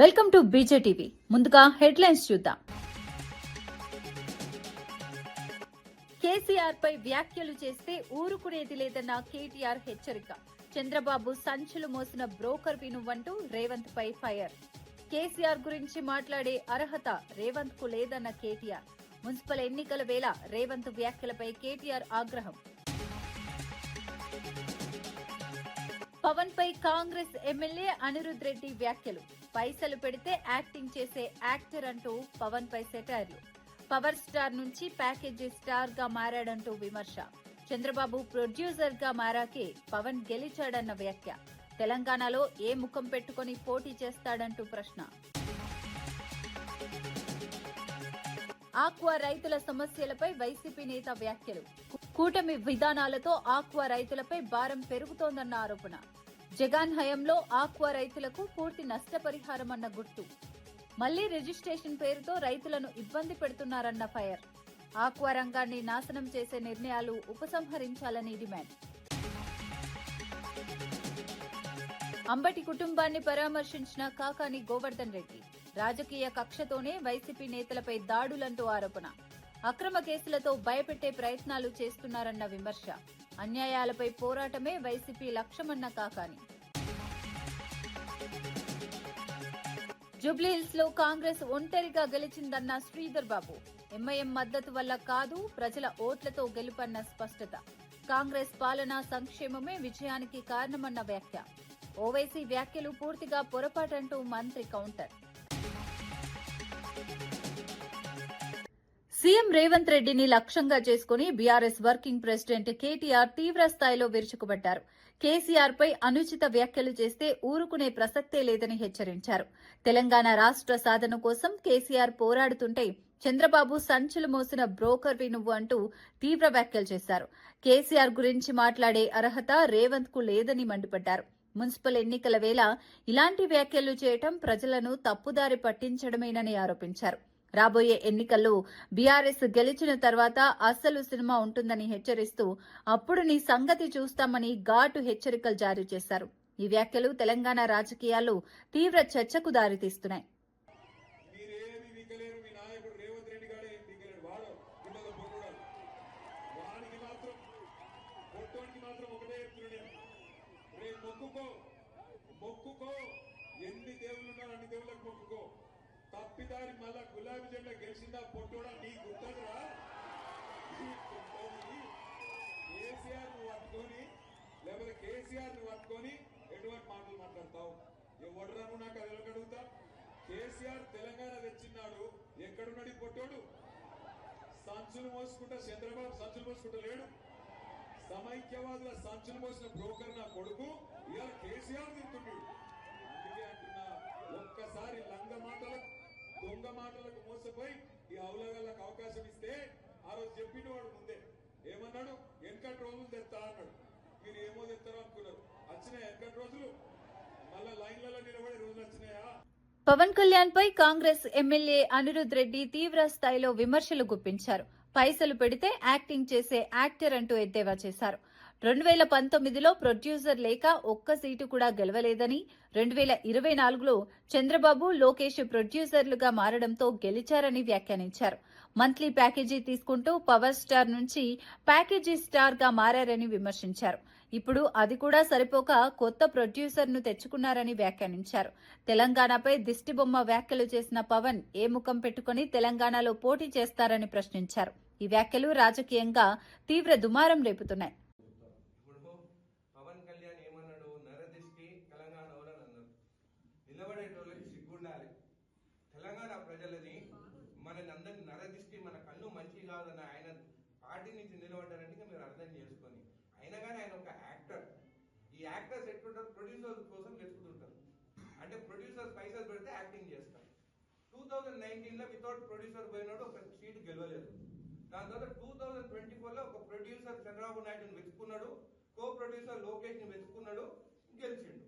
Welcome to బీజేటీవీ. ముందుగా headlines చూద్దాం. కేసీఆర్ పై వ్యాఖ్యలు చేస్తే ఊరుకునేది లేదన్న కేటీఆర్ హెచ్చరిక. చంద్రబాబు సంచులు మోసిన బ్రోకర్ వినువంటూ రేవంత్ పై ఫైర్. కేసీఆర్ గురించి మాట్లాడే అర్హత రేవంత్ కు లేదన్న కేటీఆర్. మున్సిపల్ ఎన్నికల వేళ రేవంత్ వ్యాఖ్యలపై కేటీఆర్ ఆగ్రహం. పవన్ పై కాంగ్రెస్ ఎమ్మెల్యే అనిరుద్ రెడ్డి వ్యాఖ్యలు. పైసలు పెడితే యాక్టింగ్ చేసే యాక్టర్ అంటూ పవన్ పై సెటైర్లు. పవర్ స్టార్ నుంచి ప్యాకేజీ స్టార్ గా మారాడంటూ విమర్శ. చంద్రబాబు ప్రొడ్యూసర్ గా మారాకే పవన్ గెలిచాడన్న వ్యాఖ్య. తెలంగాణలో ఏ ముఖం పెట్టుకుని పోటీ చేస్తాడంటూ ప్రశ్న. ఆక్వా రైతుల సమస్యలపై వైసీపీ నేత వ్యాఖ్యలు. కూటమి విధానాలతో ఆక్వా రైతులపై భారం పెరుగుతోందన్న ఆరోపణ. జగన్ హయాంలో ఆక్వా రైతులకు పూర్తి నష్టపరిహారమన్న గుర్తు. మళ్లీ రిజిస్ట్రేషన్ పేరుతో రైతులను ఇబ్బంది పెడుతున్నారన్న ఫైర్. ఆక్వా రంగాన్ని నాశనం చేసే నిర్ణయాలు ఉపసంహరించాలని డిమాండ్. అంబటి కుటుంబాన్ని పరామర్శించిన కాకాని గోవర్ధన్ రెడ్డి. రాజకీయ కక్షతోనే వైసీపీ నేతలపై దాడులంటూ ఆరోపణ. అక్రమ కేసులతో భయపెట్టే ప్రయత్నాలు చేస్తున్నారన్న విమర్శ. అన్యాయాలపై పోరాటమే వైసీపీ లక్ష్యమన్న కాకాని. జూబ్లీహిల్స్ లో కాంగ్రెస్ ఒంటరిగా గెలిచిందన్న శ్రీధర్ బాబు. ఎంఐఎం మద్దతు వల్ల కాదు, ప్రజల ఓట్లతో గెలుపన్న స్పష్టత. కాంగ్రెస్ పాలనా సంక్షేమమే విజయానికి కారణమన్న వ్యాఖ్య. ఓవైసీ వ్యాఖ్యలు పూర్తిగా పొరపాటంటూ మంత్రి కౌంటర్. సీఎం రేవంత్ రెడ్డిని లక్ష్యంగా చేసుకుని బీఆర్ఎస్ వర్కింగ్ ప్రెసిడెంట్ కేటీఆర్ తీవ్ర స్థాయిలో విరుచుకుపడ్డారు. కేసీఆర్ పై అనుచిత వ్యాఖ్యలు చేస్తే ఊరుకునే ప్రసక్తే లేదని హెచ్చరించారు. తెలంగాణ రాష్ట్ర సాధన కోసం కేసీఆర్ పోరాడుతుంటే చంద్రబాబు సంచులు మోసిన బ్రోకర్వి నువ్వు అంటూ తీవ్ర వ్యాఖ్యలు చేశారు. కేసీఆర్ గురించి మాట్లాడే అర్హత రేవంత్ కు లేదని మండిపడ్డారు. మున్సిపల్ ఎన్నికల వేళ ఇలాంటి వ్యాఖ్యలు చేయటం ప్రజలను తప్పుదారి పట్టించడమేనని ఆరోపించారు. రాబోయే ఎన్నికల్లో బీఆర్ఎస్ గెలిచిన తర్వాత అసలు సినిమా ఉంటుందని హెచ్చరిస్తూ అప్పుడు నీ సంగతి చూస్తామని ఘాటు హెచ్చరికలు జారీ చేశారు. ఈ వ్యాఖ్యలు తెలంగాణ రాజకీయాల్లో తీవ్ర చర్చకు దారితీస్తున్నాయి. తప్పిదారి మళ్ళా గులాబీ జెండా గెలిచిందా పొట్టోడా నీ గుర్తరా? కేసీఆర్ నువ్వు పట్టుకొని లేకపోతే కేసీఆర్ నువ్వు పట్టుకొని ఎటువంటి మాటలు మాట్లాడతావు? ఎవడరా నువ్వు? నాకు అది అడుగుతా. కేసీఆర్ తెలంగాణ తెచ్చిన్నాడు, ఎక్కడున్నాడు ఈ పొట్టోడు? సంచులు మోసుకుంటా చంద్రబాబు సంచులు మోసుకుంటా లేడు. సమైక్యవాదుల సంచులు మోసిన బ్రోకర్ నా కొడుకు ఇవాళ కేసీఆర్ తింటున్నాడు. అందుకే అంటున్నా, ఒక్కసారి లంగ మాటలకు దొంగ మాటలకు మోసపోయి ఈ అవులగాళ్ళకు అవకాశం ఇస్తే ఆ రోజు చెప్పిన వాడు ముందే ఏమన్నాడు? వెనకటి రోజులు తెస్తా అన్నాడు. మీరు ఏమో తెస్తారో అనుకున్నారు. వచ్చినాయా వెనకటి రోజులు? మళ్ళా లైన్లలో నిలబడే రోజులు వచ్చినాయా? పవన్ కళ్యాణ్ పై కాంగ్రెస్ ఎమ్మెల్యే అనిరుద్ రెడ్డి తీవ్ర స్థాయిలో విమర్శలు గుప్పించారు. పైసలు పెడితే యాక్టింగ్ చేసే యాక్టర్ అంటూ ఎద్దేవా చేశారు. 2019లో ప్రొడ్యూసర్ లేక ఒక్క సీటు కూడా గెలవలేదని, 2024లో చంద్రబాబు, లోకేష్ ప్రొడ్యూసర్లుగా మారడంతో గెలిచారని వ్యాఖ్యానించారు. మంత్లీ ప్యాకేజీ తీసుకుంటూ పవర్ స్టార్ నుంచి ప్యాకేజీ స్టార్ గా మారారని విమర్శించారు. ఇప్పుడు అది కూడా సరిపోక కొత్త ప్రొడ్యూసర్ను తెచ్చుకున్నారని వ్యాఖ్యానించారు. తెలంగాణపై దిష్టిబొమ్మ వ్యాఖ్యలు చేసిన పవన్ ఏ ముఖం పెట్టుకుని తెలంగాణలో పోటీ చేస్తారని ప్రశ్నించారు. ఈ వ్యాఖ్యలు రాజకీయంగా తీవ్ర దుమారం రేపుతున్నాయి. తెలంగాణ ప్రజలని అందరినీ నరదిష్టి, మన కన్ను మంచి కాదన్న ఆయన పార్టీ నుంచి నిలబడ్డారంటే మీరు అర్థం చేసుకొని. అయినా కానీ ఆయన ఒక యాక్టర్. ఈ యాక్టర్స్ ఎట్లుంటారు? ప్రొడ్యూసర్స్ కోసం వెతుకుతుంటారు. అంటే ప్రొడ్యూసర్స్ పైసలు పెడితే యాక్టింగ్ చేస్తారు. 2019లో వితౌట్ ప్రొడ్యూసర్ పోయినాడు, ఒక సీట్ గెలవలేదు. దాని తర్వాత 2024లో ఒక ప్రొడ్యూసర్ చంద్రబాబు నాయుడుని వెతుకున్నాడు, కో ప్రొడ్యూసర్ లోకేష్ ని వెతుకున్నాడు, గెలిచిండు.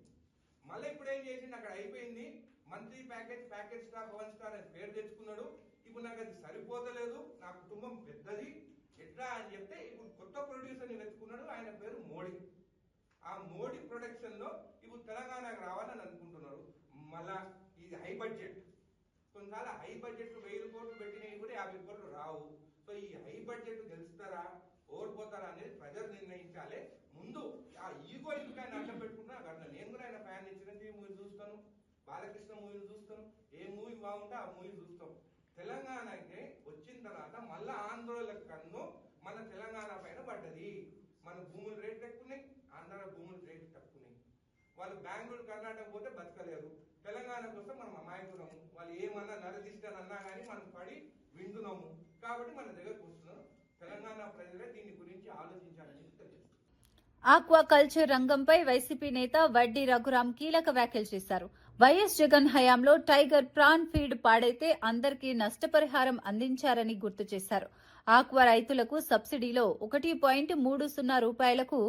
మళ్ళీ ఇప్పుడు ఏం చేసిండు? అక్కడ అయిపోయింది. Monthly package star, Pawan star అని పేరు తెచ్చుకున్నాడు. ఇప్పుడు నాకు అది సరిపోతలేదు, నా కుటుంబం పెద్దది, ఎట్లా అని చెప్తే ఇప్పుడు కొత్త ప్రొడ్యూసర్ ని వెతుకున్నాడు. ఆయన పేరు మోడీ. ఆ మోడీ ప్రొడక్షన్ లో ఇప్పుడు తెలంగాణకు రావాలని అనుకుంటున్నారు. మళ్ళా ఈ ఇది హై బడ్జెట్. కొన్నిసార్లు హై బడ్జెట్ 1000 కోట్లు పెట్టినవి కూడా 50 కోట్లు రావు. సో ఈ హై బడ్జెట్ గెలుస్తారా ఓడిపోతారా అనేది ప్రజలు నిర్ణయించాలి. ముందు ఆ ఈగో ఇంకా అడ్డం పెట్టుకున్నా అట్లా. నేను కూడా ఆయన ఫ్యాన్ చిరంజీవి మూవీ చూస్తాను, బాలకృష్ణ మూవీలు చూస్తాను, ఏ మూవీ బాగుంటే ఆ మూవీ చూస్తాం. తెలంగాణకి వచ్చిన తర్వాత మళ్ళా ఆంధ్రోల కన్ను మన తెలంగాణ పైన పడ్డది. మన భూముల రేట్లు ఎక్కున్నాయి, ఆంధ్ర భూముల రేట్లు తక్కున్నాయి. వాళ్ళు బెంగళూరు కర్ణాటక పోతే బతకలేరు. తెలంగాణకు వస్తే మనం అమాయకులము. వాళ్ళు ఏమన్నా నరదిష్టానన్నా కానీ మనం పడి వింటున్నాము. కాబట్టి మన దగ్గరకు వస్తున్నాం. తెలంగాణ ప్రజలే దీని గురించి ఆలోచించాలని తెలియదు. ఆక్వా కల్చర్ రంగంపై వైసీపీ నేత వడ్డీ రఘురాం కీలక వ్యాఖ్యలు చేశారు. వైఎస్ జగన్ హయాంలో టైగర్ ప్రాన్ ఫీడ్ పాడైతే అందరికీ నష్టపరిహారం అందించారని గుర్తు చేశారు. ఆక్వా రైతులకు సబ్సిడీలో 1.30 రూపాయలకు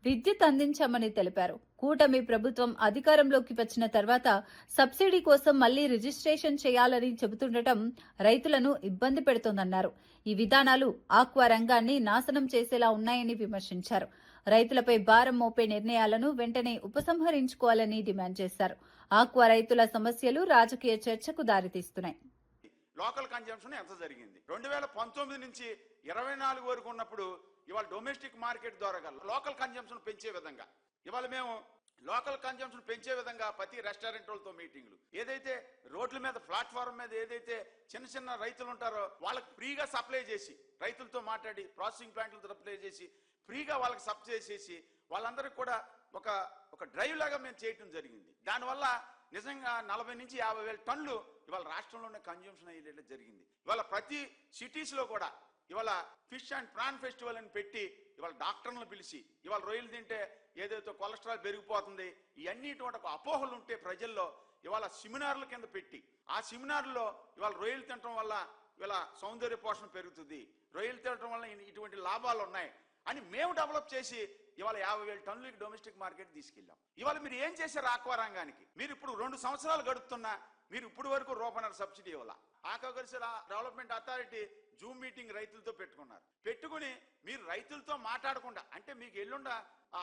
విద్యుత్ అందించామని తెలిపారు. కూటమి ప్రభుత్వం అధికారంలోకి వచ్చిన తర్వాత సబ్సిడీ కోసం మళ్లీ రిజిస్ట్రేషన్ చేయాలని చెబుతుండటం రైతులను ఇబ్బంది పెడుతోందన్నారు. ఈ విధానాలు ఆక్వా రంగాన్ని నాశనం చేసేలా ఉన్నాయని విమర్శించారు. రైతులపై భారం మోపే నిర్ణయాలను వెంటనే ఉపసంహరించుకోవాలని డిమాండ్ చేశారు. ఆక్వా రైతుల సమస్యలు రాజకీయ చర్చకు దారితీస్తున్నాయి. లోకల్ కన్జంప్షన్ ఎంత జరిగింది 2019 నుంచి 24 వరకు ఉన్నప్పుడు ఇవాళ డొమెస్టిక్ మార్కెట్ ద్వారా లోకల్ కన్జంప్షన్ పెంచే విధంగా ఇవాళ మేము లోకల్ కన్జంప్షన్ పెంచే విధంగా ప్రతి రెస్టారెంట్లతో మీటింగ్లు, ఏదైతే రోడ్ల మీద ప్లాట్ఫామ్ మీద ఏదైతే చిన్న చిన్న రైతులు ఉంటారో వాళ్ళకి ఫ్రీగా సప్లై చేసి, రైతులతో మాట్లాడి ప్రాసెసింగ్ ప్లాంట్లతో సప్లై చేసి ఫ్రీగా వాళ్ళకి సప్లై చేసి వాళ్ళందరికీ కూడా ఒక డ్రైవ్ లాగా మేము చేయటం జరిగింది. దానివల్ల నిజంగా 40 నుంచి 50 వేల టన్నులు ఇవాళ రాష్ట్రంలోనే కన్జ్యూమ్షన్ అయ్యేలా జరిగింది. ఇవాళ ప్రతి సిటీస్ లో కూడా ఇవాళ ఫిష్ అండ్ ప్రాన్ ఫెస్టివల్ అని పెట్టి ఇవాళ డాక్టర్లను పిలిచి ఇవాళ రొయ్యలు తింటే ఏదైతే కొలెస్ట్రాల్ పెరిగిపోతుంది ఇవన్నీ ఒక అపోహలు ఉంటే ప్రజల్లో ఇవాళ సెమినార్ల కింద పెట్టి ఆ సెమినార్లో ఇవాళ రొయ్యలు తినడం వల్ల ఇవాళ సౌందర్య పోషణ పెరుగుతుంది, రొయ్యలు తినడం వల్ల ఇటువంటి లాభాలు ఉన్నాయి అని మేము డెవలప్ చేసి ఇవాళ 50,000 టన్నులకి డొమెస్టిక్ మార్కెట్ తీసుకెళ్ళాం. ఇవాళ మీరు ఏం చేశారు ఆక్వా రంగానికి? మీరు ఇప్పుడు 2 సంవత్సరాలు గడుపుతున్నా మీరు ఇప్పుడు వరకు రూపాయన్నర సబ్సిడీ ఇవ్వాల. Aquaculture development authority zoom meeting రైతులతో పెట్టుకుని మీరు రైతులతో మాట్లాడకుండా, అంటే మీకు ఎల్లుండ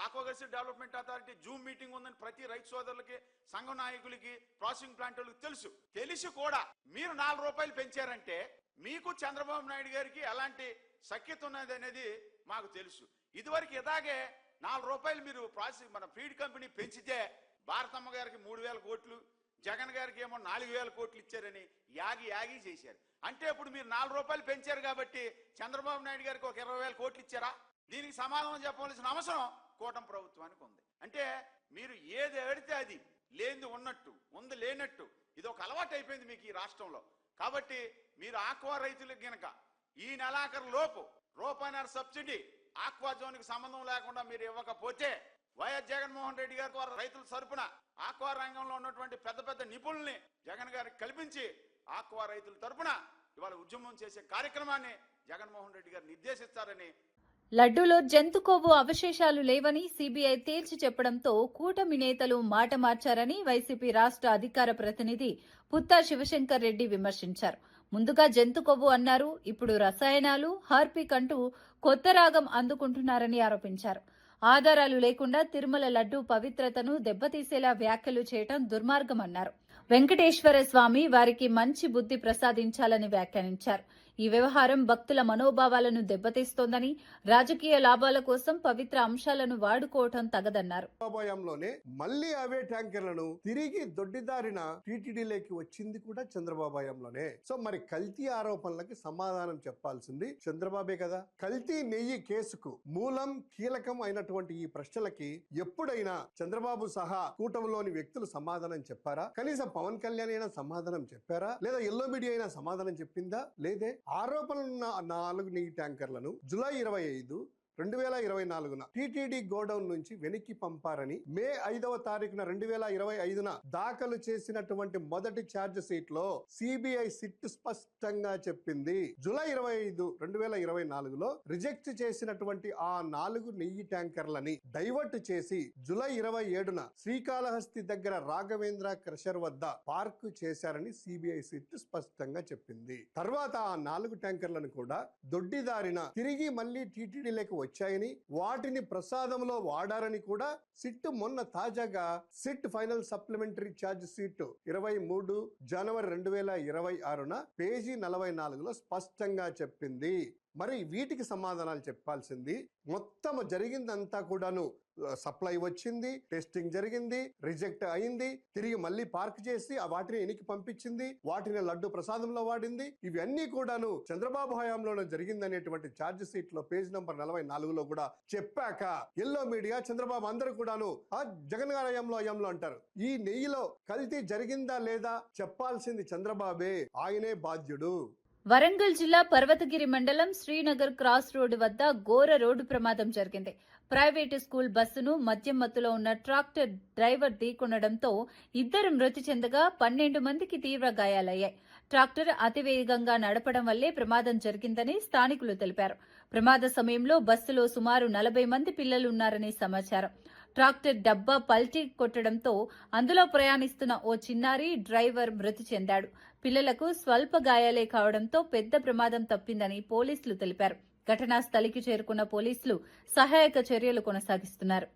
aquaculture development authority zoom meeting ఉందని ప్రతి రైతు సోదరులకి, సంఘ నాయకులకి, ప్రాసెసింగ్ ప్లాంట్ వాళ్ళకి తెలిసి కూడా మీరు 4 రూపాయలు పెంచారంటే మీకు చంద్రబాబు నాయుడు గారికి ఎలాంటి సఖ్యత ఉన్నది అనేది మాకు తెలుసు. ఇదివరకు ఇలాగే 4 రూపాయలు మీరు మన ఫీడ్ కంపెనీ పెంచితే భారతమ్మ గారికి 3,000 కోట్లు, జగన్ గారికి ఏమో 4,000 కోట్లు ఇచ్చారని యాగి చేశారు. అంటే ఇప్పుడు మీరు 4 రూపాయలు పెంచారు కాబట్టి చంద్రబాబు నాయుడు గారికి ఒక 20,000 కోట్లు ఇచ్చారా? దీనికి సమాధానం చెప్పవలసిన అవసరం కూటమి ప్రభుత్వానికి ఉంది. అంటే మీరు ఏది అడితే అది లేనిది ఉన్నట్టు, ఉంది లేనట్టు, ఇది ఒక అలవాటు అయిపోయింది మీకు ఈ రాష్ట్రంలో. కాబట్టి మీరు ఆక్వా రైతులకు గనక ఈ నెలాఖరు లోపు రూపాయన్నర సబ్సిడీ ఆక్వా జోన్కి సంబంధం లేకుండా మీరు ఇవ్వకపోతే వైఎస్ జగన్మోహన్ రెడ్డి గారి ద్వారా రైతుల తరపున ఆక్వా రంగంలో ఉన్నటువంటి పెద్ద నిపుణుల్ని జగన్ గారికి కల్పించి ఆక్వా రైతుల తరపున ఇవాళ ఉద్యమం చేసే కార్యక్రమాన్ని జగన్మోహన్ రెడ్డి గారు నిర్దేశిస్తారని. లడ్డూలో జంతు కొవ్వు అవశేషాలు లేవని సీబీఐ తేల్చి చెప్పడంతో కూటమి నేతలు మాట మార్చారని వైసీపీ రాష్ట్ర అధికార ప్రతినిధి పుత్తా శివశంకర్ రెడ్డి విమర్శించారు. ముందుగా జంతు కొవ్వు అన్నారు, ఇప్పుడు రసాయనాలు, హార్పిక్ అంటూ కొత్త రాగం అందుకుంటున్నారని ఆరోపించారు. ఆధారాలు లేకుండా తిరుమల లడ్డూ పవిత్రతను దెబ్బతీసేలా వ్యాఖ్యలు చేయడం దుర్మార్గమన్నారు. వెంకటేశ్వర స్వామి వారికి మంచి బుద్ధి ప్రసాదించాలని వ్యాఖ్యానించారు. ఈ వ్యవహారం భక్తుల మనోభావాలను దెబ్బతీస్తోందని, రాజకీయ లాభాల కోసం పవిత్ర అంశాలను వాడుకోవటం తగదన్నారు. మళ్లీ అవే ట్యాంకర్లను తిరిగి దొడ్డిదారిన టీటీడీలోకి వచ్చింది కూడా చంద్రబాబు హయాంలోనే. సో మరి కల్తీ ఆరోపణలకి సమాధానం చెప్పాల్సింది చంద్రబాబే కదా. కల్తీ నెయ్యి కేసుకు మూలం కీలకం అయినటువంటి ఈ ప్రశ్నలకి ఎప్పుడైనా చంద్రబాబు సహా కూటమిలోని వ్యక్తులు సమాధానం చెప్పారా? కనీసం పవన్ కళ్యాణ్ అయినా సమాధానం చెప్పారా? లేదా ఎల్లో మీడియా అయినా సమాధానం చెప్పిందా? లేదే. ఆరోపణలున్న 4 నెయ్యి ట్యాంకర్లను జూలై 25, 2024 టీటీడీ గోడౌన్ నుంచి వెనక్కి పంపారని మే 5వ తారీఖున 2025 దాఖలు చేసినటువంటి మొదటి ఛార్జ్ షీట్ లో సిబిఐ సిట్ స్పష్టంగా చెప్పింది. జూలై 25, 2024 రిజెక్ట్ చేసినటువంటి ఆ 4 నెయ్యి ట్యాంకర్లని డైవర్ట్ చేసి జూలై 27న శ్రీకాళహస్తి దగ్గర రాఘవేంద్ర క్రషర్ వద్ద పార్క్ చేశారని సిబిఐ సిట్ స్పష్టంగా చెప్పింది. తర్వాత ఆ 4 ట్యాంకర్లను కూడా దొడ్డిదారిన తిరిగి మళ్లీ టీటీడీలోకి వచ్చాయని, వాటిని ప్రసాదంలో వాడారని కూడా సిట్ మొన్న తాజాగా SIT final supplementary charge sheet 23 జనవరి 2026 పేజీ 44లో స్పష్టంగా చెప్పింది. మరి వీటికి సమాధానాలు చెప్పాల్సింది. మొత్తం జరిగిందంతా కూడాను సప్లై వచ్చింది, టెస్టింగ్ జరిగింది, రిజెక్ట్ అయింది, తిరిగి మళ్ళీ పార్క్ చేసి ఆ వాటిని ఎనికి పంపించింది, వాటిని లడ్డు ప్రసాదంలో వాడింది. ఇవన్నీ కూడాను చంద్రబాబు హయాంలోనే జరిగిందనేటువంటి ఛార్జ్ షీట్ లో పేజ్ నంబర్ 44లో కూడా చెప్పాక ఎల్లో మీడియా, చంద్రబాబు అందరూ కూడాను ఆ జగన్ గారి హయాంలో అంటారు. ఈ నెయ్యిలో కల్తీ జరిగిందా లేదా చెప్పాల్సింది చంద్రబాబే, ఆయనే బాధ్యుడు. వరంగల్ జిల్లా పర్వతగిరి మండలం శ్రీనగర్ క్రాస్ రోడ్డు వద్ద ఘోర రోడ్డు ప్రమాదం జరిగింది. ప్రైవేటు స్కూల్ బస్సును మద్యం మత్తులో ఉన్న ట్రాక్టర్ డ్రైవర్ ఢీకొనడంతో 2 మృతి చెందగా 12 మందికి తీవ్ర గాయాలయ్యాయి. ట్రాక్టర్ అతివేగంగా నడపడం వల్లే ప్రమాదం జరిగిందని స్థానికులు తెలిపారు. ప్రమాద సమయంలో బస్సులో సుమారు 40 మంది పిల్లలున్నారని సమాచారం. ట్రాక్టర్ డబ్బా పల్టీ కొట్టడంతో అందులో ప్రయాణిస్తున్న ఓ చిన్నారి, డ్రైవర్ మృతి చెందాడు. పిల్లలకు స్వల్ప గాయాలే కావడంతో పెద్ద ప్రమాదం తప్పిందని పోలీసులు తెలిపారు. ఘటనా స్థలికి చేరుకున్న పోలీసులు సహాయక చర్యలు కొనసాగిస్తున్నారు.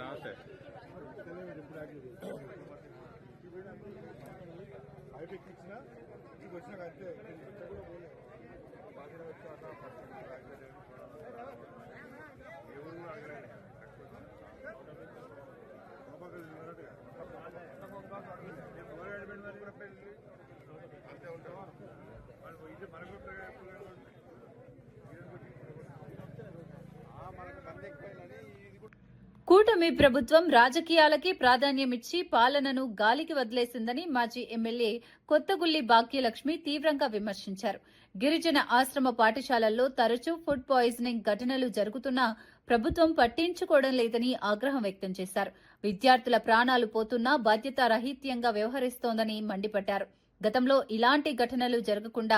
నమస్తే. కూటమి ప్రభుత్వం రాజకీయాలకి ప్రాధాన్యమిచ్చి పాలనను గాలికి వదిలేసిందని మాజీ ఎమ్మెల్యే కొత్తగుల్లి భాగ్యలక్ష్మి తీవ్రంగా విమర్శించారు. గిరిజన ఆశ్రమ పాఠశాలల్లో తరచూ ఫుడ్ పాయిజనింగ్ ఘటనలు జరుగుతున్నా ప్రభుత్వం పట్టించుకోవడం లేదని ఆగ్రహం వ్యక్తం చేశారు. విద్యార్థుల ప్రాణాలు పోతున్నా బాధ్యతారాహిత్యంగా వ్యవహరిస్తోందని మండిపడ్డారు. గతంలో ఇలాంటి ఘటనలు జరగకుండా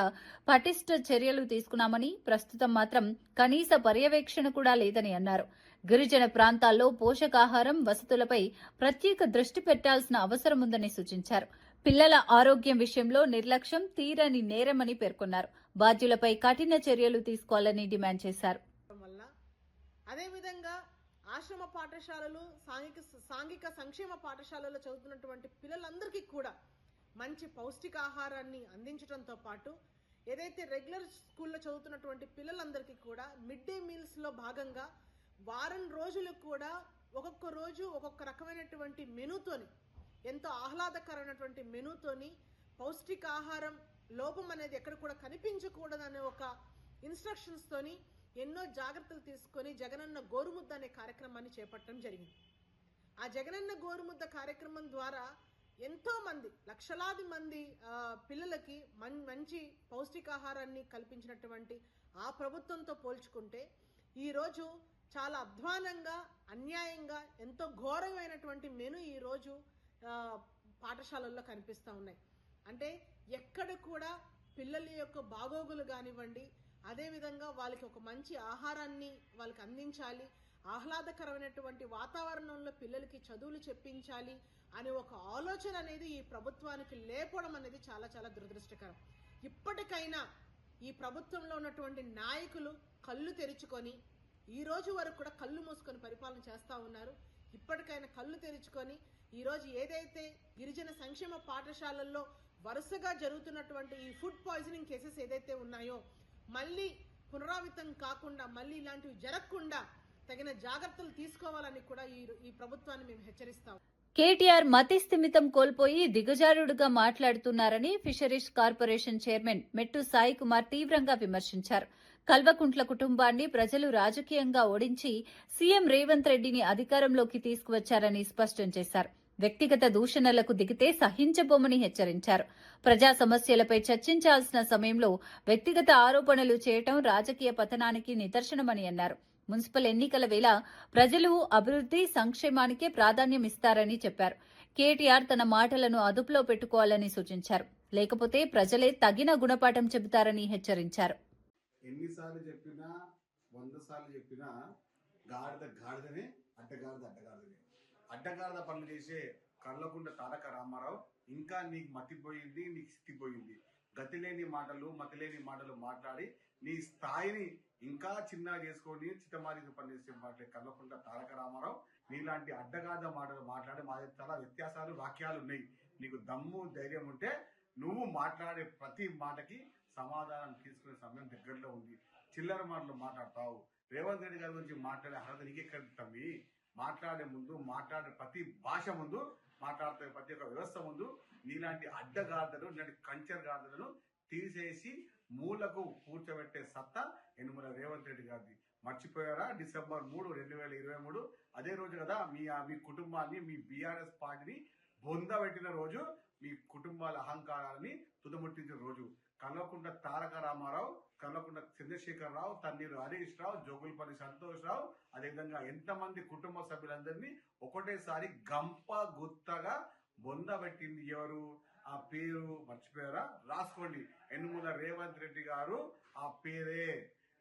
పటిష్ట చర్యలు తీసుకున్నామని, ప్రస్తుతం మాత్రం కనీస పర్యవేక్షణ కూడా లేదని అన్నారు. గిరిజన ప్రాంతాల్లో పోషకాహారం, వసతులపై ప్రత్యేక దృష్టి పెట్టాల్సిన అవసరం ఉందని సూచించారు. పిల్లల ఆరోగ్యం విషయంలో నిర్లక్ష్యం తీరని నేరమని పేర్కొన్నారు. బాధ్యులపై కఠిన చర్యలు తీసుకోవాలని డిమాండ్ చేశారు. అదేవిధంగా ఆశ్రమ పాఠశాలలు, సాంఘిక సంక్షేమ పాఠశాలలో చదువుతున్నటువంటి పిల్లలందరికీ కూడా మంచి పౌష్టికాహారాన్ని అందించడంతో పాటు ఏదైతే రెగ్యులర్ స్కూల్లో చదువుతున్నటువంటి పిల్లలందరికీ కూడా మిడ్ డే మీల్స్లో భాగంగా వారం రోజులు కూడా ఒక్కొక్క రోజు ఒక్కొక్క రకమైనటువంటి మెనూతోని, ఎంతో ఆహ్లాదకరమైనటువంటి మెనూతోని పౌష్టికాహారం లోపం అనేది ఎక్కడ కూడా కనిపించకూడదనే ఒక ఇన్స్ట్రక్షన్స్తోని ఎన్నో జాగ్రత్తలు తీసుకొని జగనన్న గోరుముద్ద అనే కార్యక్రమాన్ని చేపట్టడం జరిగింది. ఆ జగనన్న గోరుముద్ద కార్యక్రమం ద్వారా ఎంతో మంది, లక్షలాది మంది పిల్లలకి మంచి పౌష్టికాహారాన్ని కల్పించినటువంటి ఆ ప్రభుత్వంతో పోల్చుకుంటే ఈరోజు చాలా అధ్వానంగా, అన్యాయంగా, ఎంతో ఘోరమైనటువంటి మెను ఈరోజు పాఠశాలల్లో కనిపిస్తూ ఉన్నాయి. అంటే ఎక్కడ కూడా పిల్లల యొక్క బాగోగులు కానివ్వండి, అదేవిధంగా వాళ్ళకి ఒక మంచి ఆహారాన్ని వాళ్ళకి అందించాలి, ఆహ్లాదకరమైనటువంటి వాతావరణంలో పిల్లలకి చదువులు చెప్పించాలి అనే ఒక ఆలోచన అనేది ఈ ప్రభుత్వానికి లేకపోవడం అనేది చాలా చాలా దురదృష్టకరం. ఇప్పటికైనా ఈ ప్రభుత్వంలో ఉన్నటువంటి నాయకులు కళ్ళు తెరుచుకొని, ఈ రోజు వరకు కూడా కళ్ళు మూసుకొని పరిపాలన చేస్తూ ఉన్నారు. ఇప్పటికైనా కళ్ళు తెరుచుకొని ఈరోజు ఏదైతే గిరిజన సంక్షేమ పాఠశాలల్లో వరుసగా జరుగుతున్నటువంటి ఈ ఫుడ్ పాయిజనింగ్ కేసెస్ ఏదైతే ఉన్నాయో మళ్ళీ పునరావృతం కాకుండా, మళ్ళీ ఇలాంటివి జరగకుండా తగిన జాగ్రత్తలు తీసుకోవాలని కూడా ఈ ప్రభుత్వాన్ని మేము హెచ్చరిస్తాం. కేటీఆర్ మతి స్థిమితం కోల్పోయి దిగజారుడుగా మాట్లాడుతున్నారని ఫిషరీస్ కార్పొరేషన్ చైర్మన్ మెట్టు సాయి కుమార్ తీవ్రంగా విమర్శించారు. కల్వకుంట్ల కుటుంబాన్ని ప్రజలు రాజకీయంగా ఓడించి సీఎం రేవంత్ రెడ్డిని అధికారంలోకి తీసుకువచ్చారని స్పష్టం చేశారు. వ్యక్తిగత దూషణలకు దిగితే సహించబోమని హెచ్చరించారు. ప్రజా సమస్యలపై చర్చించాల్సిన సమయంలో వ్యక్తిగత ఆరోపణలు చేయటం రాజకీయ పతనానికి నిదర్శనమని అన్నారు. మున్సిపల్ ఎన్నికల వేళ ప్రజలు అభివృద్ధి సంక్షేమానికే ప్రాధాన్యం ఇస్తారని చెప్పారు. కేటీఆర్ తన మాటలను అదుపులో పెట్టుకోవాలని సూచించారు. లేకపోతే ప్రజలే తగిన గుణపాఠం చెబుతారని హెచ్చరించారు. ఎన్నిసార్లు చెప్పినా 100 సార్లు చెప్పినా గాడిద గాడిదనే, అడ్డగాడిద అడ్డగాడిదనే. అడ్డగాడిద పనులు చేసే కళ్ళకుండ తారక రామారావు ఇంకా నీకు మతిపోయింది, నీకు స్థితిపోయింది. గతిలేని మాటలు మతిలేని మాటలు మాట్లాడి నీ స్థాయిని ఇంకా చిన్న చేసుకొని చిత్తమారి పనిచేసే మాటలే కళ్ళకుండ తారక రామారావు. నీలాంటి అడ్డగాడిద మాటలు మాట్లాడి మా చాలా వ్యత్యాసాలు వాక్యాలు ఉన్నాయి. నీకు దమ్ము ధైర్యం ఉంటే నువ్వు మాట్లాడే ప్రతి మాటకి సమాధానం తీసుకునే సమయం దగ్గరలో ఉంది. చిల్లర మాటలు మాట్లాడతావు. రేవంత్ రెడ్డి గారి గురించి మాట్లాడే అర్హత నీకెక్కడ తమ్మి? మాట్లాడే ముందు, మాట్లాడే ప్రతి భాష ముందు, మాట్లాడే ప్రతి ఒక్క వ్యవస్థ ముందు నీలాంటి అడ్డగాడిదలు, ఇలాంటి కంచర్ గాడిదలను తీసేసి మూలకు కూర్చోబెట్టే సత్తా యనుమల రేవంత్ రెడ్డి గారిది. మర్చిపోయారా? డిసెంబర్ 3, 2023 అదే రోజు కదా మీ కుటుంబాన్ని, మీ బీఆర్ఎస్ పార్టీని బొందబెట్టిన రోజు, మీ కుటుంబాల అహంకారాన్ని తుదముట్టించిన రోజు. కల్వకుంట్ల తారక రామారావు, కల్వకుంట్ల చంద్రశేఖరరావు, తన్నీరు హరీష్ రావు, జోగులపల్లి సంతోష్ రావు, అదేవిధంగా ఎంతమంది కుటుంబ సభ్యులందరినీ ఒకటేసారి గంప గుత్తగా బొందబెట్టింది ఎవరు? ఆ పేరు మర్చిపోయారా? రాసుకోండి. యనుమల రేవంత్ రెడ్డి గారు. ఆ పేరే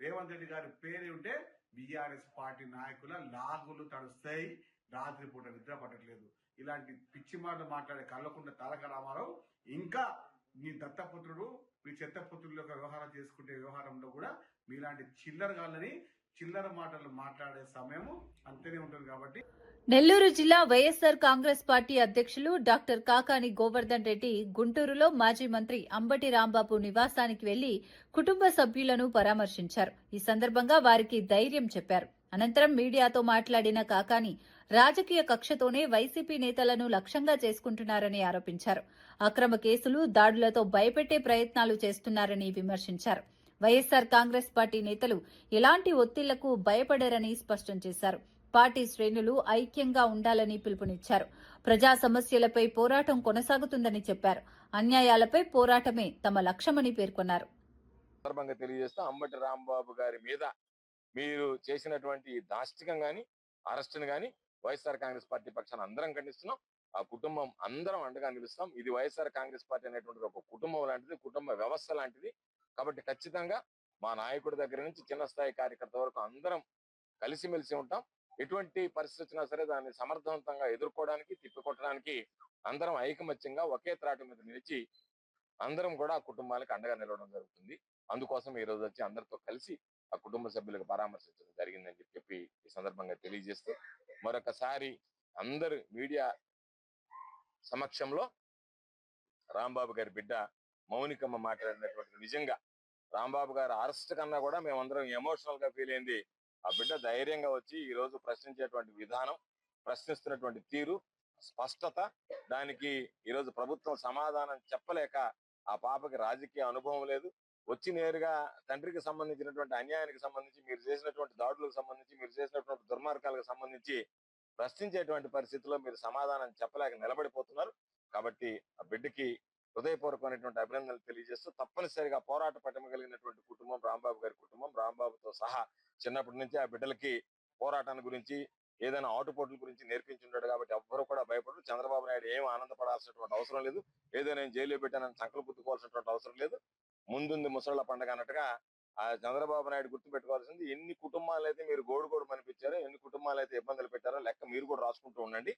రేవంత్ రెడ్డి గారి పేరు ఉంటే బీఆర్ఎస్ పార్టీ నాయకుల లాగులు తడుస్తాయి. రాత్రిపూట నిద్ర పట్టట్లేదు. ఇలాంటి పిచ్చి మాటలు మాట్లాడే కల్వకుంట్ల తారక రామారావు ఇంకా మీ దత్తపుత్రుడు, మీ చెత్తపుత్రుల యొక్క వ్యవహారం చేసుకుంటే వ్యవహారంలో కూడా మీలాంటి చిల్లర మాటలు మాట్లాడే సమయం అంతనే ఉంటుంది. కాబట్టి నెల్లూరు జిల్లా వైఎస్సార్ కాంగ్రెస్ పార్టీ అధ్యక్షులు డాక్టర్ కాకాని గోవర్ధన్ రెడ్డి గుంటూరులో మాజీ మంత్రి అంబటి రాంబాబు నివాసానికి వెళ్లి కుటుంబ సభ్యులను పరామర్శించారు. ఈ సందర్భంగా వారికి ధైర్యం చెప్పారు. అనంతరం మీడియాతో మాట్లాడిన కాకాని రాజకీయ కక్షతోనే వైసీపీ నేతలను లక్ష్యంగా చేసుకుంటున్నారని ఆరోపించారు. అక్రమ కేసులు, దాడులతో భయపెట్టే ప్రయత్నాలు చేస్తున్నారని విమర్శించారు. వైఎస్సార్ కాంగ్రెస్ పార్టీ నేతలు ఎలాంటి ఒత్తిళ్లకు భయపడరని స్పష్టం చేశారు. పార్టీ శ్రేణులు ఐక్యంగా ఉండాలని పిలుపునిచ్చారు. ప్రజా సమస్యలపై పోరాటం కొనసాగుతుందని చెప్పారు. అన్యాయాలపై పోరాటమే తమ లక్ష్యమని పేర్కొన్నారు. సందర్భంగా తెలియజేస్తూ అంబటి రాంబాబు గారి మీద మీరు చేసినటువంటి దాష్టికం గాని, అరెస్టును గాని వైఎస్ఆర్ కాంగ్రెస్ పార్టీ పక్షాన అందరం ఖండిస్తున్నాం. ఆ కుటుంబం అందరం అండగా నిలుస్తాం. ఇది వైఎస్ఆర్ కాంగ్రెస్ పార్టీ అనేటువంటిది ఒక కుటుంబం లాంటిది, కుటుంబ వ్యవస్థ లాంటిది. కాబట్టి ఖచ్చితంగా మా నాయకుడి దగ్గర నుంచి చిన్న స్థాయి కార్యకర్త వరకు అందరం కలిసిమెలిసి ఉంటాం. ఎటువంటి పరిస్థితి వచ్చినా సరే దాన్ని సమర్థవంతంగా ఎదుర్కోవడానికి, తిప్పికొట్టడానికి అందరం ఐకమత్యంగా ఒకే త్రాటి మీద నిలిచి అందరం కూడా ఆ కుటుంబాలకు అండగా నిలవడం జరుగుతుంది. అందుకోసం ఈ రోజు వచ్చి అందరితో కలిసి ఆ కుటుంబ సభ్యులకు పరామర్శించడం జరిగిందని చెప్పి ఈ సందర్భంగా తెలియజేస్తూ మరొకసారి అందరు మీడియా సమక్షంలో రాంబాబు గారి బిడ్డ మౌనికమ్మ మాట్లాడినటువంటి నిజంగా రాంబాబు గారు అరెస్ట్ కన్నా కూడా మేమందరం ఎమోషనల్ గా ఫీల్ అయింది. ఆ బిడ్డ ధైర్యంగా వచ్చి ఈ రోజు ప్రశ్నించేటువంటి విధానం, ప్రశ్నిస్తున్నటువంటి తీరు, స్పష్టత, దానికి ఈరోజు ప్రభుత్వం సమాధానం చెప్పలేక ఆ పాపకి రాజకీయ అనుభవం లేదు. వచ్చి నేరుగా తండ్రికి సంబంధించినటువంటి అన్యాయానికి సంబంధించి, మీరు చేసినటువంటి దాడులకు సంబంధించి, మీరు చేసినటువంటి దుర్మార్గాలకు సంబంధించి ప్రశ్నించేటువంటి పరిస్థితుల్లో మీరు సమాధానం చెప్పలేక నిలబడిపోతున్నారు. కాబట్టి ఆ బిడ్డకి హృదయపూర్వకమైనటువంటి అభినందనలు తెలియజేస్తూ తప్పనిసరిగా పోరాట పటిమ కలిగినటువంటి కుటుంబం రాంబాబు గారి కుటుంబం. రాంబాబుతో సహా చిన్నప్పటి నుంచి ఆ బిడ్డలకి పోరాటాన్ని గురించి, ఏదైనా ఆటుపోట్ల గురించి నేర్పించుంటాడు. కాబట్టి ఎవ్వరు కూడా భయపడరు. చంద్రబాబు నాయుడు ఏం ఆనందపడాల్సినటువంటి అవసరం లేదు. ఏదో నేను జైల్లో పెట్టానని సంకలు పుట్టుకోవాల్సినటువంటి అవసరం లేదు. ముందుంది ముసళ్ళ పండుగ అన్నట్టుగా ఆ చంద్రబాబు నాయుడు గుర్తుపెట్టుకోవాల్సింది, ఎన్ని కుటుంబాలు అయితే మీరు గోడు మనిపించారో, ఎన్ని కుటుంబాలు అయితే ఇబ్బందులు పెట్టారో లెక్క మీరు కూడా రాసుకుంటూ ఉండండి.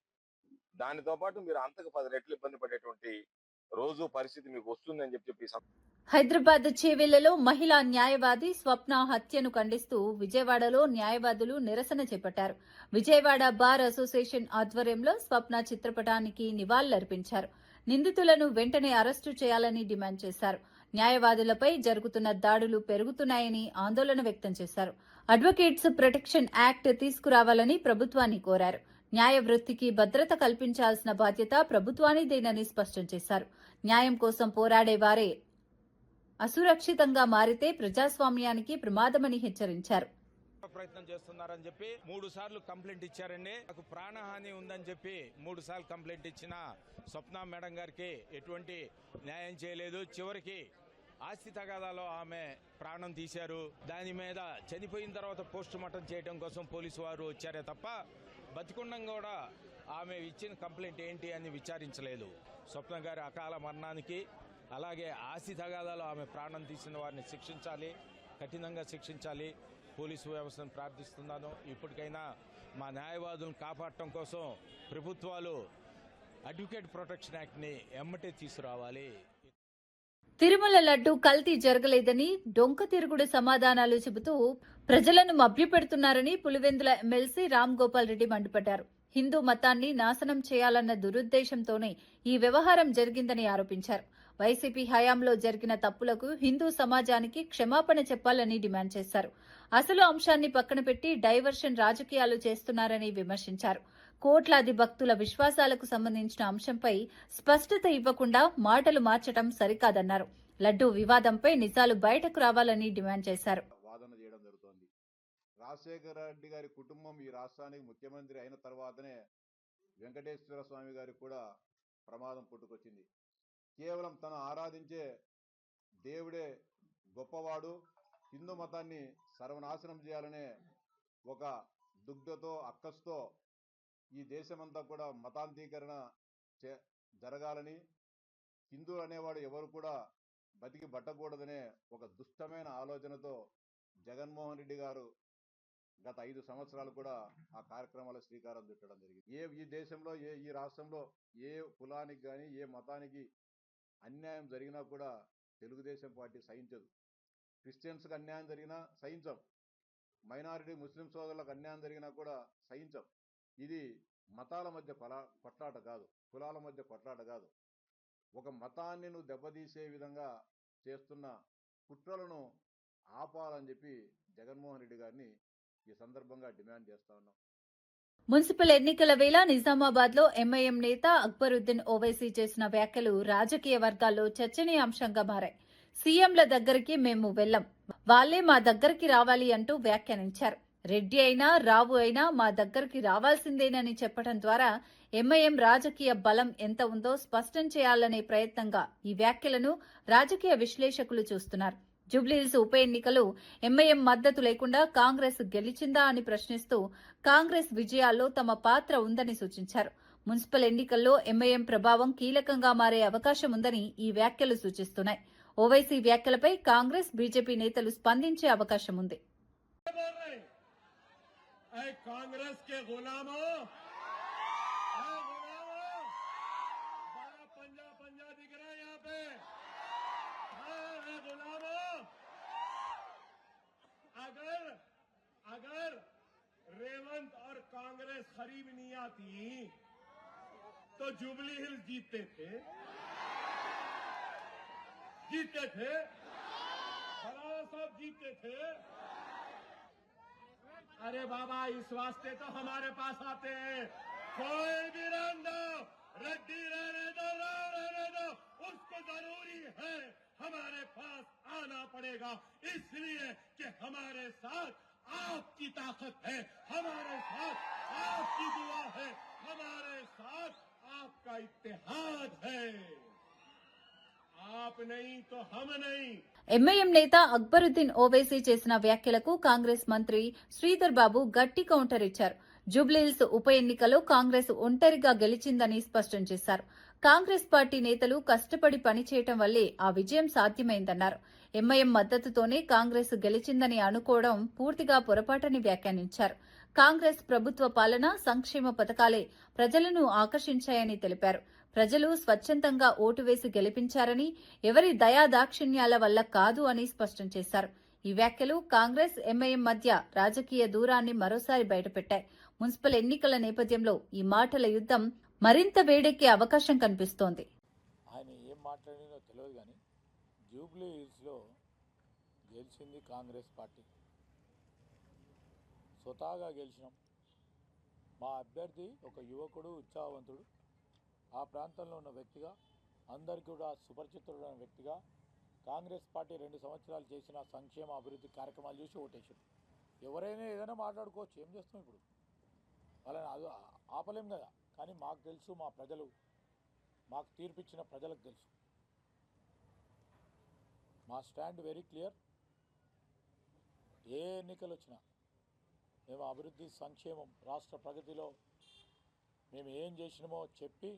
దానితో పాటు మీరు అంతకు 10 రెట్లు ఇబ్బంది పడేటువంటి రోజు పరిస్థితి మీకు వస్తుందని చెప్పి హైదరాబాద్ చేవెళ్లలో మహిళా న్యాయవాది స్వప్న హత్యను ఖండిస్తూ విజయవాడలో న్యాయవాదులు నిరసన చేపట్టారు. విజయవాడ బార్ అసోసియేషన్ ఆధ్వర్యంలో స్వప్న చిత్రపటానికి నివాళులర్పించారు. నిందితులను వెంటనే అరెస్టు చేయాలని డిమాండ్ చేశారు. న్యాయవాదులపై జరుగుతున్న దాడులు పెరుగుతున్నాయని ఆందోళన వ్యక్తం చేశారు. అడ్వకేట్స్ ప్రొటెక్షన్ యాక్ట్ తీసుకురావాలని ప్రభుత్వాన్ని కోరారు. న్యాయ వృత్తికి భద్రత కల్పించాల్సిన బాధ్యత ప్రభుత్వానిదేనని స్పష్టం చేశారు. న్యాయం కోసం పోరాడే వారే అసురక్షితంగా మారితే ప్రజాస్వామ్యానికి ప్రమాదమని హెచ్చరించారు. ప్రయత్నం చేస్తున్నారని చెప్పి 3 సార్లు కంప్లైంట్ ఇచ్చారండి. నాకు ప్రాణహాని ఉందని చెప్పి 3 సార్లు కంప్లైంట్ ఇచ్చిన స్వప్న మేడం గారికి ఎటువంటి న్యాయం చేయలేదు. చివరికి ఆస్తి తగాదాలో ఆమె ప్రాణం తీశారు. దాని మీద చనిపోయిన తర్వాత పోస్ట్ మార్టం చేయడం కోసం పోలీసు వారు వచ్చారే తప్ప బతికుండం కూడా ఆమె ఇచ్చిన కంప్లైంట్ ఏంటి అని విచారించలేదు. స్వప్న గారి అకాల మరణానికి అలాగే ఆస్తి తగాదాలో ఆమె ప్రాణం తీసిన వారిని శిక్షించాలి, కఠినంగా శిక్షించాలి. పోలీసు వ్యవస్థను ప్రార్థిస్తున్నాను. ఇప్పటికైనా మా న్యాయవాదులను కాపాడటం కోసం ప్రభుత్వాలు అడ్వకేట్ ప్రొటెక్షన్ యాక్ట్ని ఎమ్మటే తీసుకురావాలి. తిరుమల లడ్డు కల్తీ జరగలేదని డొంక తిరుగుడు సమాధానాలు చెబుతూ ప్రజలను మభ్యపెడుతున్నారని పులివెందుల ఎమ్మెల్సీ రామ్ గోపాల్ రెడ్డి మండిపడ్డారు. హిందూ మతాన్ని నాశనం చేయాలన్న దురుద్దేశంతోనే ఈ వ్యవహారం జరిగిందని ఆరోపించారు. వైసీపీ హయాంలో జరిగిన తప్పులకు హిందూ సమాజానికి క్షమాపణ చెప్పాలని డిమాండ్ చేశారు. అసలు అంశాన్ని పక్కన పెట్టి డైవర్షన్ రాజకీయాలు చేస్తున్నారని విమర్శించారు. కోట్లాది భక్తుల విశ్వాసాలకు సంబంధించిన అంశంపై స్పష్టత ఇవ్వకుండా మాటలు మార్చడం సరికాదన్నారు. లడ్డూ వివాదంపై నిజాలు బయటకు రావాలని డిమాండ్ చేశారు. వాదన చేయడం జరుగుతోంది. రాజశేఖర రెడ్డి గారి కుటుంబం ఈ రాష్ట్రానికి ముఖ్యమంత్రి అయిన తర్వాతనే వెంకటేశ్వర స్వామి గారికి కూడా ప్రమాదం పుట్టుకొచ్చింది. కేవలం తను ఆరాధించే దేవుడే గొప్పవాడు, హిందూ మతాన్ని సర్వనాశనం చేయాలనే ఒక దుగ్ధతో అక్కస్తో ఈ దేశమంతా కూడా మతాంతీకరణ జరగాలని, హిందువులు అనేవాడు ఎవరు కూడా బతికి బట్టకూడదనే ఒక దుష్టమైన ఆలోచనతో జగన్మోహన్ రెడ్డి గారు గత 5 సంవత్సరాలు కూడా ఆ కార్యక్రమాల శ్రీకారం చుట్టడం జరిగింది. ఈ దేశంలో ఈ రాష్ట్రంలో ఏ కులానికి కానీ ఏ మతానికి అన్యాయం జరిగినా కూడా తెలుగుదేశం పార్టీ సహించదు. క్రిస్టియన్స్కి అన్యాయం జరిగినా సహించం, మైనారిటీ ముస్లిం సోదరులకు అన్యాయం జరిగినా కూడా సహించం. ఇది మతాల మధ్య కొట్లాట కాదు, కులాల మధ్య కొట్లాట కాదు. ఒక మతాన్ని నువ్వు దెబ్బతీసే విధంగా చేస్తున్న కుట్రలను ఆపాలని చెప్పి జగన్మోహన్ రెడ్డి గారిని ఈ సందర్భంగా డిమాండ్ చేస్తా ఉన్నాం. మున్సిపల్ ఎన్నికల వేళ నిజామాబాద్ లో ఎంఐఎం నేత అక్బరుద్దీన్ ఓవైసీ చేసిన వ్యాఖ్యలు రాజకీయ వర్గాల్లో చర్చనీయాంశంగా మారాయి. సీఎంల దగ్గరికి మేము వెళ్లం, వాళ్లే మా దగ్గరికి రావాలి అంటూ వ్యాఖ్యానించారు. రెడ్డి అయినా రావు అయినా మా దగ్గరికి రావాల్సిందేనని చెప్పడం ద్వారా ఎంఐఎం రాజకీయ బలం ఎంత ఉందో స్పష్టం చేయాలనే ప్రయత్నంగా ఈ వ్యాఖ్యలను రాజకీయ విశ్లేషకులు చూస్తున్నారు. జూబ్లీహిల్స్ ఉప ఎన్నికలో ఎంఐఎం మద్దతు లేకుండా కాంగ్రెస్ గెలిచిందా అని ప్రశ్నిస్తూ కాంగ్రెస్ విజయాల్లో తమ పాత్ర ఉందని సూచించారు. మున్సిపల్ ఎన్నికల్లో ఎంఐఎం ప్రభావం కీలకంగా మారే అవకాశం ఉందని ఈ వ్యాఖ్యలు సూచిస్తున్నాయి. ఓవైసీ వ్యాఖ్యలపై కాంగ్రెస్, బీజేపీ నేతలు స్పందించే అవకాశం ఉంది. अगर रेवंत और कांग्रेस खरीब नहीं आती तो जुबली हिल्स जीतते थे, फलाना साहब जीतते थे। अरे बाबा, इस वास्ते तो हमारे पास आते हैं। कोई भी रहने दो, रेड्डी रहने दो, राव रहने दो, उसको जरूरी है हमारे पास आना पड़ेगा, इसलिए कि हमारे साथ आपकी ताकत है, हमारे साथ आपकी दुआ है, हमारे साथ आपका इत्तेहाद है। आप नहीं तो हम नहीं. ఎంఐఎం నేత అక్బరుద్దీన్ ఓవైసీ చేసిన వ్యాఖ్యలకు కాంగ్రెస్ మంత్రి శ్రీధర్ బాబు గట్టి కౌంటర్ ఇచ్చారు. జూబ్లీహిల్స్ ఉప ఎన్నికలో కాంగ్రెస్ ఒంటరిగా గెలిచిందని స్పష్టం చేశారు. కాంగ్రెస్ పార్టీ నేతలు కష్టపడి పనిచేయటం వల్లే ఆ విజయం సాధ్యమైందన్నారు. ఎంఐఎం మద్దతుతోనే కాంగ్రెస్ గెలిచిందని అనుకోవడం పూర్తిగా పొరపాటని వ్యాఖ్యానించారు. కాంగ్రెస్ ప్రభుత్వ పాలన, సంక్షేమ పథకాలే ప్రజలను ఆకర్షించాయని తెలిపారు. ప్రజలు స్వచ్ఛందంగా ఓటు వేసి గెలిపించారని, ఎవరి దయాదాక్షిణ్యాల వల్ల కాదు అని స్పష్టం చేశారు. ఈ వ్యాఖ్యలు కాంగ్రెస్, ఎంఐఎం మధ్య రాజకీయ దూరాన్ని మరోసారి బయటపెట్టాయి. మున్సిపల్ ఎన్నికల నేపథ్యంలో ఈ మాటల యుద్ధం మరింత వేడెక్కే అవకాశం కనిపిస్తోంది. ఆయన ఏం మాట్లాడినో తెలియదు కానీ జూబ్లీ హిల్స్లో గెలిచింది కాంగ్రెస్ పార్టీ. స్వతహాగా గెలిచినాం. మా అభ్యర్థి ఒక యువకుడు, ఉత్సాహవంతుడు, ఆ ప్రాంతంలో ఉన్న వ్యక్తిగా, అందరికీ కూడా సుపరిచితుడైన వ్యక్తిగా, కాంగ్రెస్ పార్టీ 2 సంవత్సరాలు చేసిన సంక్షేమ అభివృద్ధి కార్యక్రమాలు చూసి ఓటేసాడు. ఎవరైనా ఏదైనా మాట్లాడుకోవచ్చు, ఏం చేస్తాం ఇప్పుడు, వాళ్ళని అది ఆపలేం కదా. కానీ మాకు తెలుసు, మా ప్రజలు, మాకు తీర్పిచ్చిన ప్రజలకు తెలుసు. మా స్టాండ్ వెరీ క్లియర్. ఏ ఎన్నికలు వచ్చినా మేము అభివృద్ధి, సంక్షేమం, రాష్ట్ర ప్రగతిలో మేము ఏం చేసినామో చెప్పి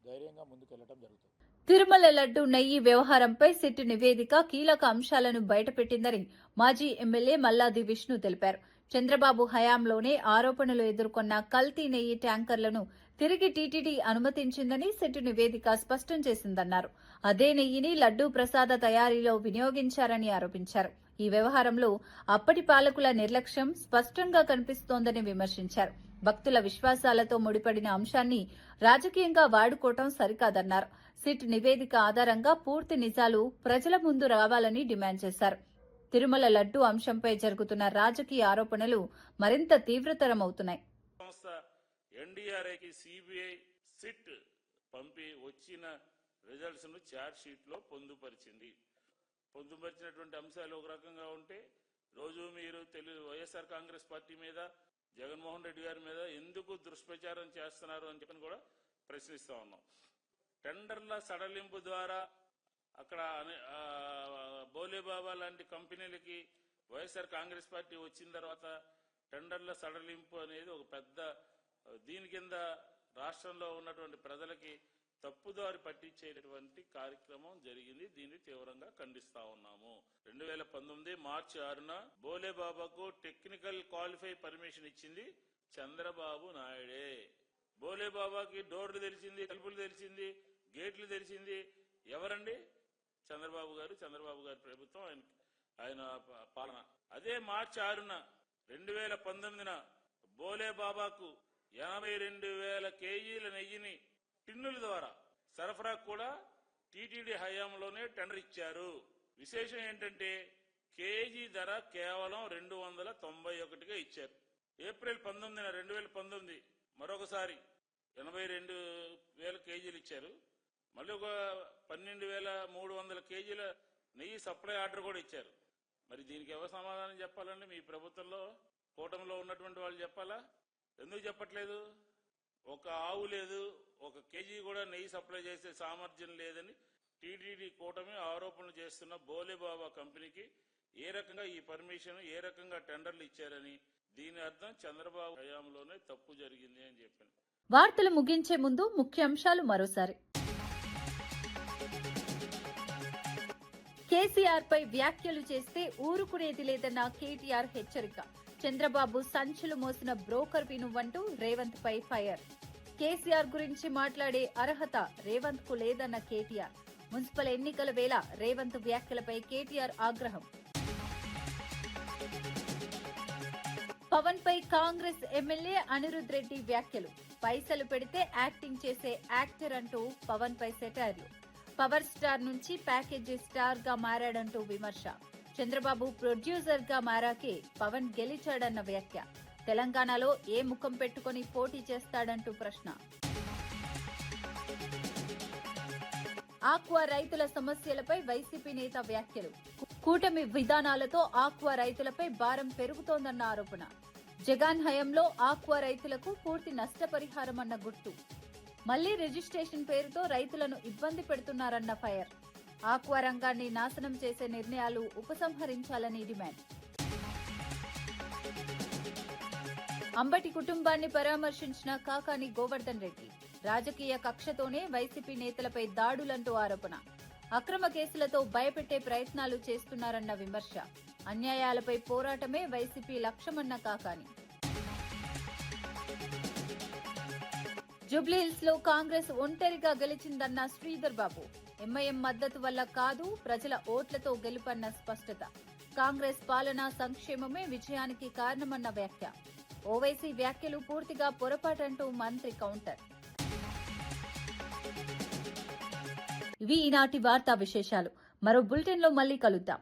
ధైర్యంగా ముందుకెళ్లడం జరుగుతుంది. తిరుమల లడ్డు నెయ్యి వ్యవహారంపై సిట్ నివేదిక కీలక అంశాలను బయటపెట్టిందని మాజీ ఎమ్మెల్యే మల్లాది విష్ణు తెలిపారు. చంద్రబాబు హయాంలోనే ఆరోపణలు ఎదుర్కొన్న కల్తీ నెయ్యి ట్యాంకర్లను తిరిగి టీటీడీ అనుమతించిందని సిట్ నివేదిక స్పష్టం చేసిందన్నారు. అదే నెయ్యిని లడ్డూ ప్రసాద తయారీలో వినియోగించారని ఆరోపించారు. ఈ వ్యవహారంలో అప్పటి పాలకుల నిర్లక్ష్యం స్పష్టంగా కనిపిస్తోందని విమర్శించారు. భక్తుల విశ్వాసాలతో ముడిపడిన అంశాన్ని రాజకీయంగా వాడుకోవటం సరికాదన్నారు. సిట్ నివేదిక ఆధారంగా పూర్తి నిజాలు ప్రజల ముందు రావాలని డిమాండ్ చేశారు. తిరుమల లడ్డు అంశంపై జరుగుతున్న రాజకీయ ఆరోపణలు మరింత తీవ్రతరమవుతున్నాయి. ఎన్డీఆర్ఐకి సిబిఐ సిట్ పంపి వచ్చిన రిజల్ట్స్ ను ఛార్జ్ షీట్ లో పొందుపరిచినటువంటి అంశాలు ఒక రకంగా ఉంటే, రోజు మీరు వైఎస్ఆర్ కాంగ్రెస్ పార్టీ మీద, జగన్మోహన్ రెడ్డి గారి మీద ఎందుకు దుష్ప్రచారం చేస్తున్నారు అని చెప్పని కూడా ప్రశ్నిస్తా ఉన్నాం. టెండర్ల సడలింపు ద్వారా అక్కడ బోలేబాబా లాంటి కంపెనీలకి వైఎస్ఆర్ కాంగ్రెస్ పార్టీ వచ్చిన తర్వాత టెండర్ల సడలింపు అనేది ఒక పెద్ద దీని కింద రాష్ట్రంలో ఉన్నటువంటి ప్రజలకి తప్పుదారి పట్టించేటువంటి కార్యక్రమం జరిగింది. దీన్ని తీవ్రంగా ఖండిస్తా ఉన్నాము. 2019 మార్చి 6న బోలేబాబాకు టెక్నికల్ క్వాలిఫై పర్మిషన్ ఇచ్చింది చంద్రబాబు నాయుడే. బోలేబాబాకి డోర్లు తెలిసింది, తలుపులు తెలిసింది, గేట్లు తెలిసింది ఎవరండి? చంద్రబాబు గారి ప్రభుత్వం, ఆయన పాలన. అదే మార్చి 6న 2019న బోలేబాబాకు 82,000 కేజీల నెయ్యిని టిన్నుల ద్వారా సరఫరా కూడా టీటీడీ హయాంలోనే టెండర్ ఇచ్చారు. విశేషం ఏంటంటే కేజీ ధర కేవలం 291గా ఇచ్చారు. ఏప్రిల్ 19న 2019 మరొకసారి 82,000 కేజీలు ఇచ్చారు. మళ్ళీ ఒక 12,300 కేజీల నెయ్యి సప్లై ఆర్డర్ కూడా ఇచ్చారు. మరి దీనికి ఎవరు సమాధానం చెప్పాలండి? మీ ప్రభుత్వంలో కూటమిలో ఉన్నటువంటి వాళ్ళు చెప్పాలా? ఎందుకు చెప్పట్లేదు? ఒక ఆవు లేదు, ఒక కేజీ కూడా నెయ్యి సప్లై చేసే సామర్థ్యం లేదని టీటీడీ కూటమి ఆరోపణలు చేస్తున్న బోలేబాబా కంపెనీకి ఏ రకంగా ఈ పర్మిషన్, ఏ రకంగా టెండర్లు ఇచ్చారని, దీని అర్థం చంద్రబాబు హయాంలోనే తప్పు జరిగింది అని చెప్పాను. వార్తలు ముగించే ముందు ముఖ్యాంశాలు మరోసారి. కేసీఆర్ పై వ్యాఖ్యలు చేస్తే ఊరుకునేది లేదన్న కేటీఆర్ హెచ్చరిక. చంద్రబాబు సంచులు మోసిన బ్రోకర్ వినువంటూ రేవంత్ పై ఫైర్. కేసీఆర్ గురించి మాట్లాడే అర్హత రేవంత్ కు లేదన్న కేటీఆర్. మున్సిపల్ ఎన్నికల వేళ రేవంత్ వ్యాఖ్యలపై కేటీఆర్ ఆగ్రహం. పవన్ పై కాంగ్రెస్ ఎమ్మెల్యే అనిరుద్ రెడ్డి వ్యాఖ్యలు. పైసలు పెడితే యాక్టింగ్ చేసే యాక్టర్ అంటూ పవన్ పై సెటైర్లు. పవర్ స్టార్ నుంచి ప్యాకేజీ స్టార్ గా మారాడంటూ విమర్శ. చంద్రబాబు ప్రొడ్యూసర్ గా మారాకే పవన్ గెలిచాడన్న వ్యాఖ్య. తెలంగాణలో ఏ ముఖం పెట్టుకుని పోటీ చేస్తాడంటూ ప్రశ్న. ఆక్వా రైతుల సమస్యలపై వైసీపీ నేత వ్యాఖ్యలు. కూటమి విధానాలతో ఆక్వా రైతులపై భారం పెరుగుతోందన్న ఆరోపణ. జగన్ హయాంలో ఆక్వా రైతులకు పూర్తి నష్టపరిహారం అన్న గుర్తు. మళ్లీ రిజిస్ట్రేషన్ పేరుతో రైతులను ఇబ్బంది పెడుతున్నారన్న ఫైర్. ఆక్వా రంగాన్ని నాశనం చేసే నిర్ణయాలు ఉపసంహరించాలని డిమాండ్. అంబటి కుటుంబాన్ని పరామర్శించిన కాకాని గోవర్ధన్ రెడ్డి. రాజకీయ కక్షతోనే వైసీపీ నేతలపై దాడులంటూ ఆరోపణ. అక్రమ కేసులతో భయపెట్టే ప్రయత్నాలు చేస్తున్నారన్న విమర్శ. అన్యాయాలపై పోరాటమే వైసీపీ లక్ష్యమన్న కాకాని. జూబ్లీహిల్స్ లో కాంగ్రెస్ ఒంటరిగా గెలిచిందన్న శ్రీధర్ బాబు. ఎంఐఎం మద్దతు వల్ల కాదు, ప్రజల ఓట్లతో గెలుపన్న స్పష్టత. కాంగ్రెస్ పాలనా సంక్షేమమే విజయానికి కారణమన్న వ్యాఖ్య. ఓవైసీ వ్యాఖ్యలు పూర్తిగా పొరపాటంటూ మంత్రి కౌంటర్. ఇవి ఈనాటి వార్తా విశేషాలు. మరో బులెటిన్లో మళ్లీ కలుద్దాం.